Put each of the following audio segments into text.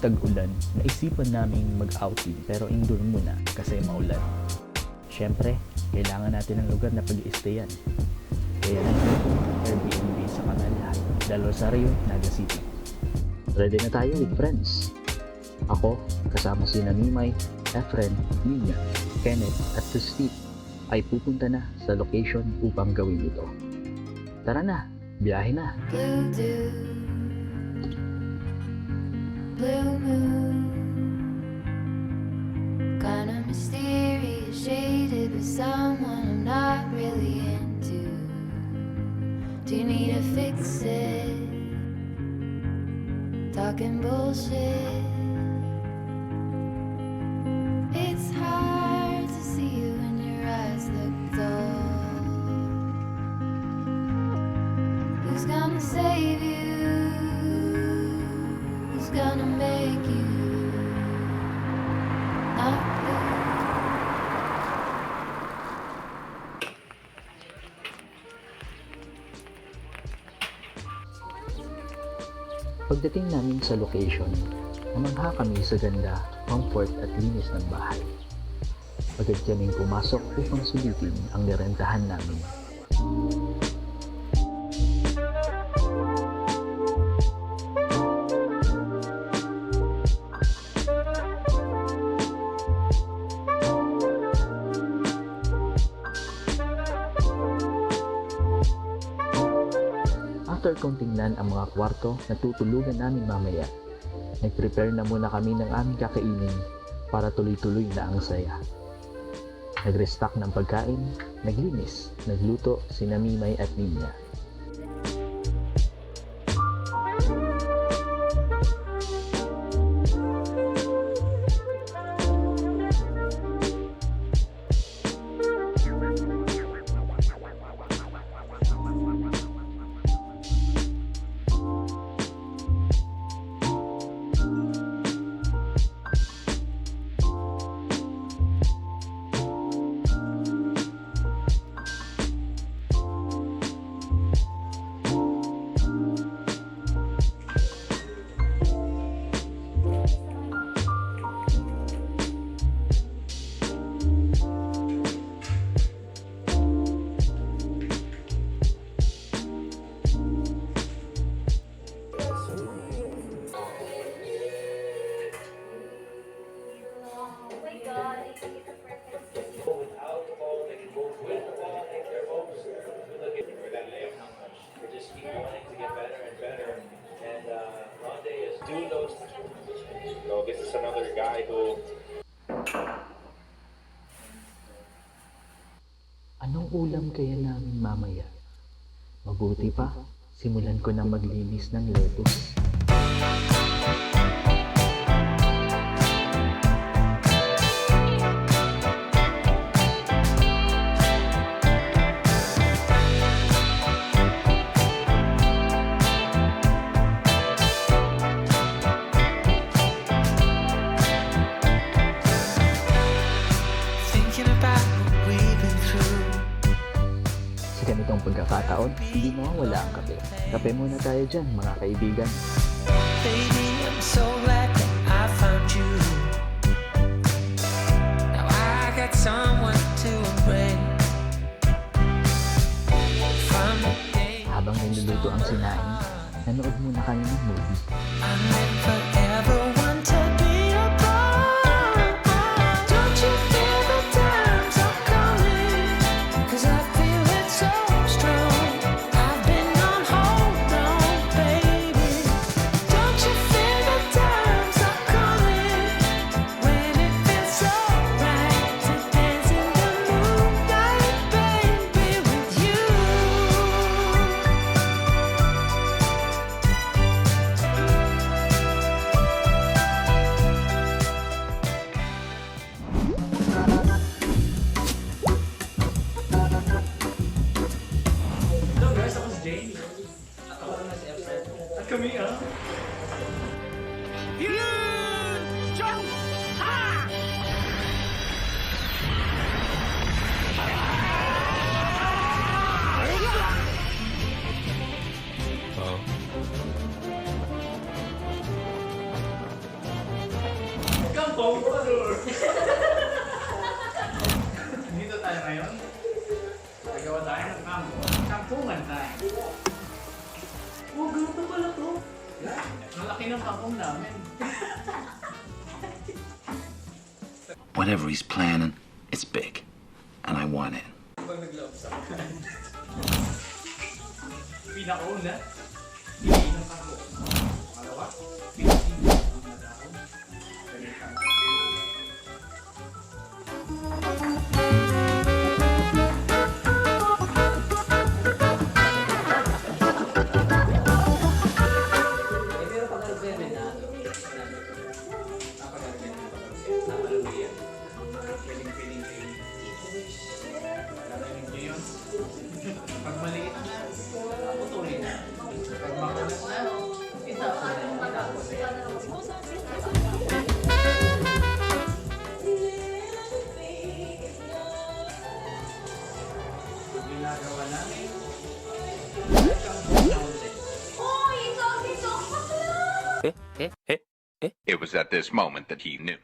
tag-ulan, naisipan naming mag-outing pero indoor muna kasi maulan. Siyempre, kailangan natin ng lugar na pag-i-stayan. Kaya nandito Airbnb sa Canal del Rosario, Naga City. Ready na tayo with friends. Ako, kasama si Namimay, Efren, Nina, Kenneth at si Steve ay pupunta na sa location upang gawin ito. Tara na, biyahe na! Blue dew, blue moon, kinda mysterious, shaded with someone I'm not really into. Do you need to fix it? Talking bullshit. It's hard to see you when your eyes look dull. Who's gonna save you? Who's gonna make you not blue? Pagdating namin sa location, namangha kami sa ganda, comfort at linis ng bahay. Agad kaming pumasok upang sulitin ang nirentahan namin. After kong tingnan ang mga kwarto na tutulugan namin mamaya, nag-prepare na muna kami ng aming kakainin para tuloy-tuloy na ang saya. Nag-restock ng pagkain, naglinis, nagluto si Namimay at Nina. No, this is another guy who... Anong ulam kaya namin mamaya? Mabuti pa, simulan ko na maglinis ng lettuce. Sa ganitong pagkakataon, hindi mawawala ang kape. Kape muna tayo dyan, mga kaibigan. Baby, I'm so glad that I found you. Now I got someone to embrace. From the day Habang niluluto ang sinain, nanood muna kayo ng movie. I never ever want to be apart. Don't you feel the times are coming? 'Cause I feel it so strong. I've been on hold on, baby. Don't you feel the times are coming? When it feels so right to dance in the moonlight, baby, with you. Hello guys, ako si Jane. At ako naman si Efren. At kami ang... Dito tayo ngayon. Nagawa tayo ng kampo. Kampungan tayo. Oh, ganito pala to. Malaki ng kampong namin. Whatever he's planning, it's big. And I want it. Pag nag-love sa pinakauna, piliin ng kampo. Pangalawa, piliin ng mga dahon. Ganito. Meron pa karugyan na napakarugyan ng napakarugyan. Piling-piling kayo. Narinig niyo yun? Pag maliit na, putuloy na. Pag makulat na, itapon na. Itapon na. Ginagawa namin, It was at this moment that he knew.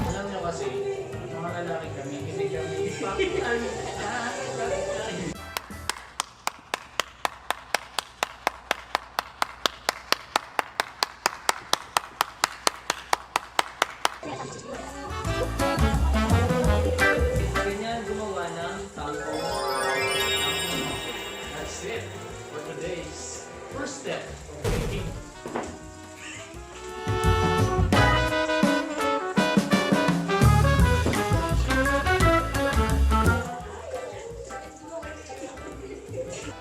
alam nyo kasi, mga lalaki kami, hindi kami ganyan gumawa ng tampon. That's it for today's first step of baking.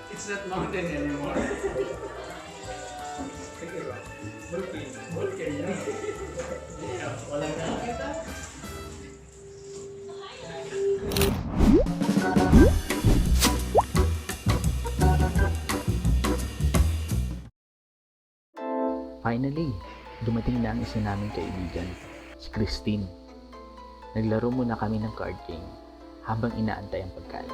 It's not mountain anymore. Volcano. Yeah, walang nakakita. Finally, dumating na ang isa naming kaibigan, si Christine. Naglaro muna kami ng card game habang inaantay ang pagkain.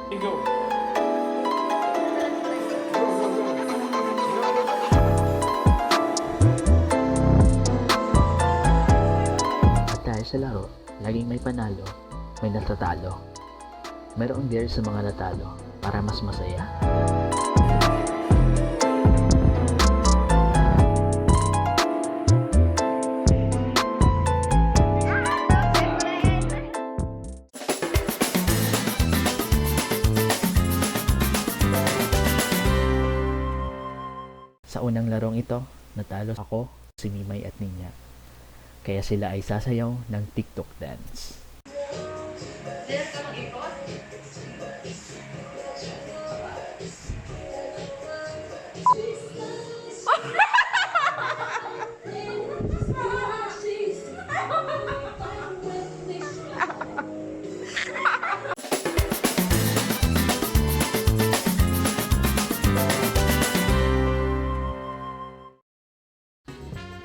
At dahil sa laro, laging may panalo, may natatalo. Mayroong dare sa mga natalo para mas masaya. Sa unang larong ito, natalo ako, si Mimay at Ninya. Kaya sila ay sasayaw ng TikTok dance.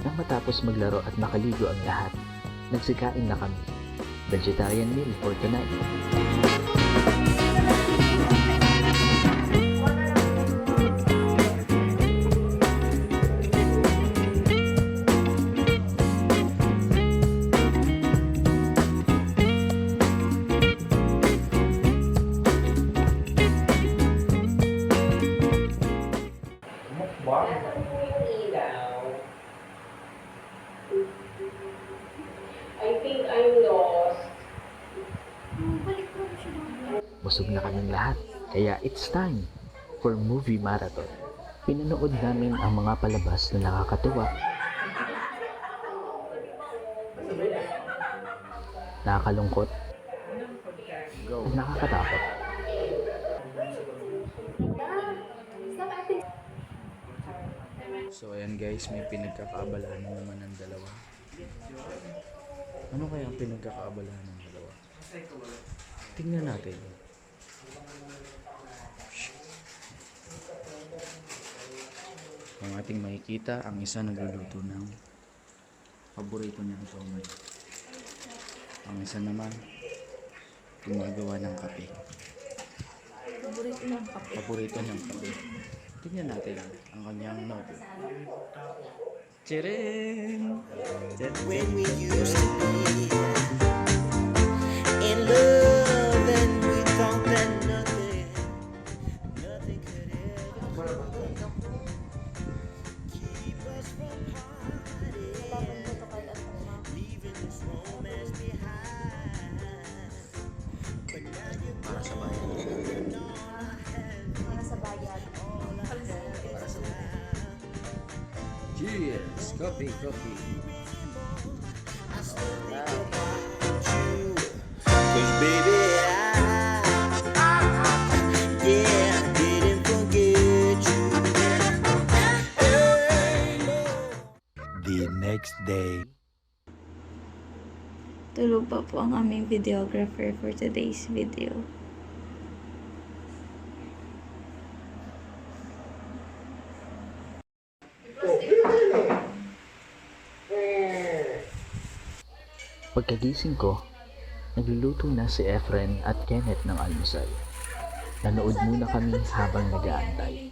Nang matapos maglaro at makaligo ang lahat, nagsikain na kami. Vegetarian meal for tonight. I think I'm lost. Busog na kaming lahat, kaya it's time for movie marathon. Pinanood namin ang mga palabas na nakakatuwa, nakakalungkot, at nakakatakot. So ayan guys, may pinagkakaabalahan na naman ng dalawa. Ano kaya ang pinagkakaabalahan ng dalawa? Tingnan natin. Ang ating makikita, ang isa nagluluto ng paborito niyang siomai. Ang isa naman gumagawa ng kape. Paborito ng kape. Paborito niyang kape. Tingnan natin ang kanyang novel. Chirin! When we used to be in love and we thought that nothing could ever keep us from parting, leaving this romance behind. But now you're Para sa bayan. Para sa bayan. Para sa bayan. Cheers! Coffee, coffee. Cause baby, yeah, I didn't forget you. The next day. Tulog pa po ang aming videographer for today's video. Pagkagising ko, nagluluto na si Efren at Kenneth ng almusal. Nanood muna kami habang nag-aantay.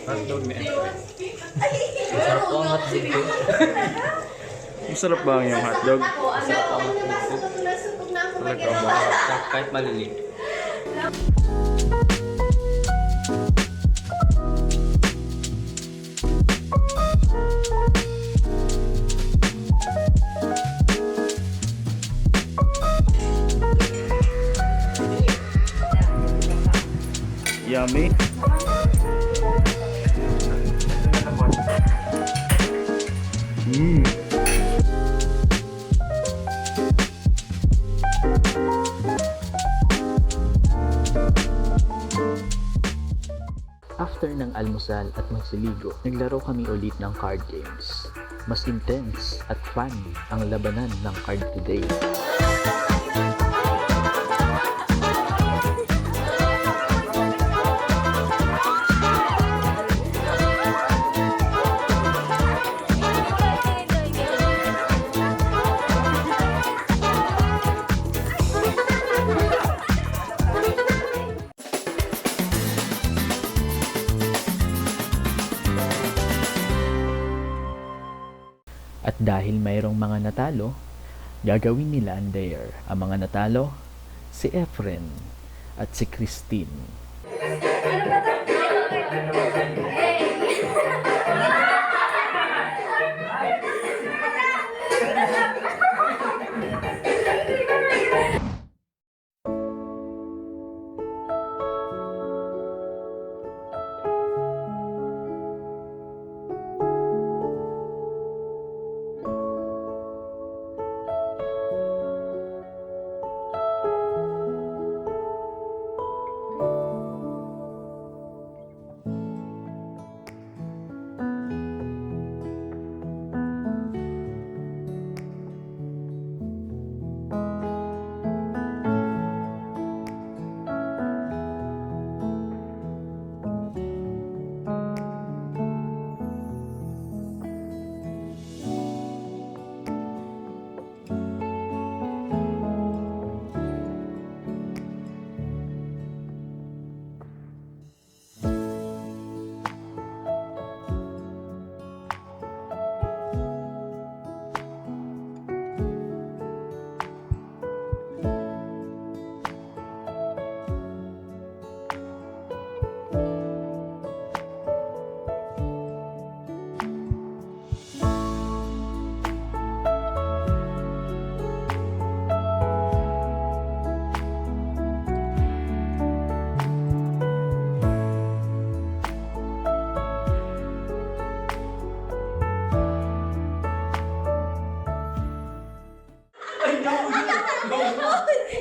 Hotdog ni Efren. Masarap po ang hotdog ko. Masarap ba ang iyong hotdog? Masarap ang hotdog ko. Talaga ba? Kahit maliliit. Yummy! After ng almusal at magsiligo, naglaro kami ulit ng card games. Mas intense at fun ang labanan ng card today. At dahil mayroong mga natalo, gagawin nila ang dare. Ang mga natalo, si Efren at si Christine.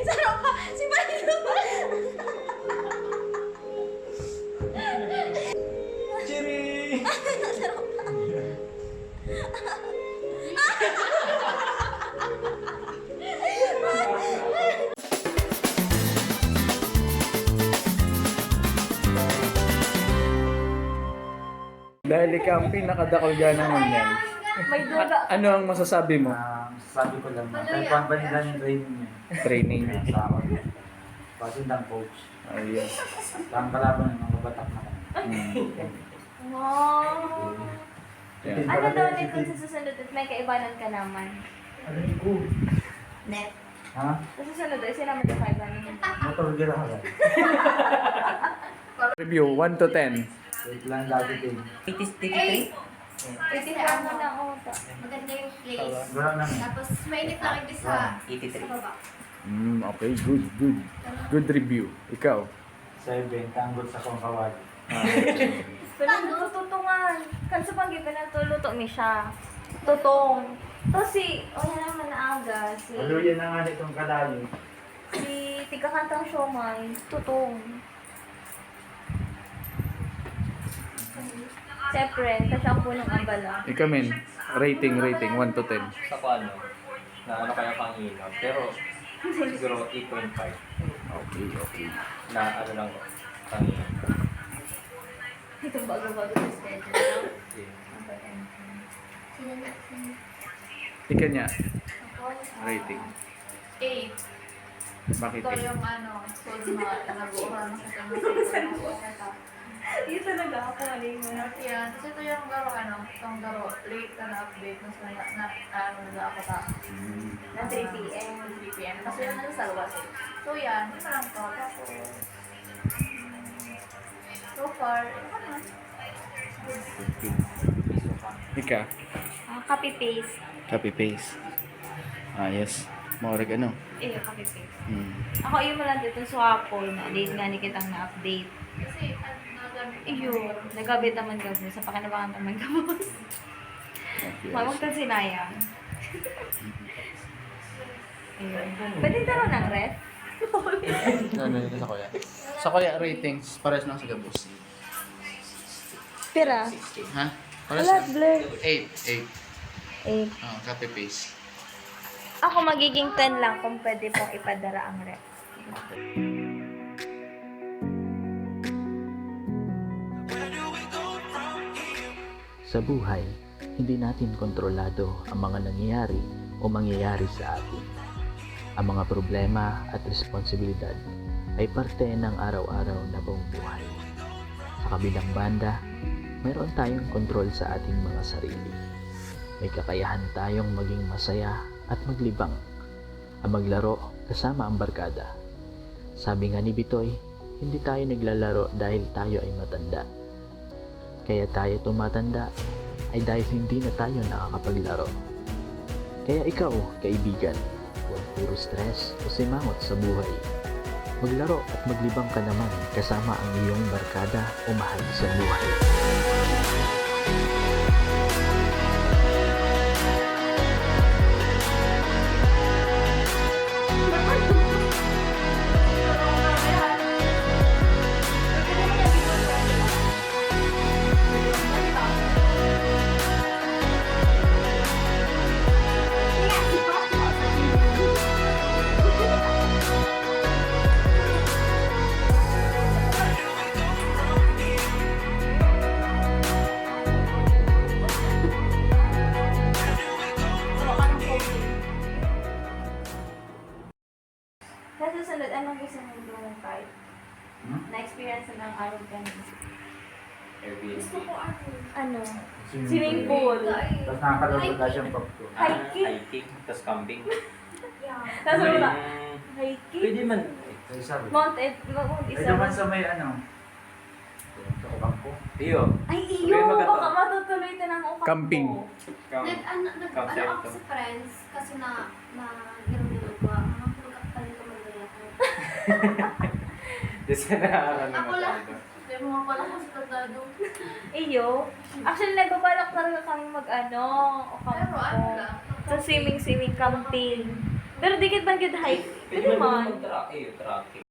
Sarap pa! Si Marino pa! Chiri! Sarap pa! Dahil ikaw ang pinakadakulga naman yan. May duga. Ano ang masasabi mo? Sabi ko lang, kaya pa ba nila yung training niya? Training. Sa ako. Pasindang coach. Ayun. Ang kalaban ng mga batak na kami. Wow. Yeah. Ano daw ulit kung sa susunod at may kaibanan ka naman? Ano ko? Net. Ha? Sa susunod ay sila may kaibanan. Motor gira ka. Review, 1 to 10. Wait lang dati din. 83? 84 mo na ako. Maganda yung place. Wala na. Tapos mainit lang ito sa baba. Okay, good, good. Good review. Ikaw? 7, tanggol sa kongkawad. Tutungan. Kansa pang pinatuluto mi siya. Tutong. Tapos wala naman na aga. Haluyan na nga nitong kalayo. Si tigakantang siomay. Tutong. Siyempre, kasi ang punong ambala. Ikaw, men. Rating, 1 to 10. Sa ko ano, na ano kaya pang ilaw. Pero siguro 8.5 Okay. na ano lang pang ilaw. Itong bago-bago sa schedule. Ikaw niya. Rating. 8. Bakit? Ito yung school na nag-uuran sa Yun talaga ako, alin mo. Yan. Kasi ito yung garo, itong garo, late na na-update na ako ta. Na 3 p.m. 3 p.m. Kasi yun na sa luwas eh. So yan, yun na lang to. Tapos, so far, Ika. Copy-paste. Copy-paste. Yes. Maurag ano? Copy-paste. Ako yung mo lang dito sa Apple na late nga ni kitang na-update. kasi, nagabit naman gabi sa pakinabangan naman gabos. Mawag ka sinayang. Ayun. Pwede taro ng ref? Ano yun sa kuya? Sa kuya ratings, pares lang sa gabos. Pira. Ha? Pares Wala, lang. blur. 8. Copy-paste. Ako magiging 10 lang kung pwede pong ipadara ang ref. Sa buhay, hindi natin kontrolado ang mga nangyayari o mangyayari sa atin. Ang mga problema at responsibilidad ay parte ng araw-araw na buhay. Sa kabilang banda, mayroon tayong kontrol sa ating mga sarili. May kakayahan tayong maging masaya at maglibang, ang maglaro kasama ang barkada. Sabi nga ni Bitoy, hindi tayo naglalaro dahil tayo ay matanda. Kaya tayo tumatanda ay dahil hindi na tayo nakakapaglaro. Kaya ikaw, kaibigan, huwag puro stress o simangot sa buhay. Maglaro at maglibang ka naman kasama ang iyong barkada o mahal sa buhay. Sa susunod, anong gusto mong gawin kahit? Na-experience na ng araw ka niya? Airbnb. Ano? Swimming pool. Tapos nakakalabot na siyang pagko. Hiking, tapos camping. Tapos ano ba? Mm, Hiking? Pwede man. Sabi. Mount Pwede man sa may sa kampo. Iyo. Ay, Sabi iyo! mo Baka matutuloy ito ng ukap Camping. ko. Nag-ano ako sa friends kasi hirap-hirap ko. Magkakapalit ko mag-relak ko. Kasi nakakaroon Ako lang. masyado. Hindi mo pala kasi tratado. Iyo. Actually, nagbabalak talaga kami mag-ano. O Pero ano lang. Sa swimming camping. Pero dikit man kita hike. Pwede man. Tracking.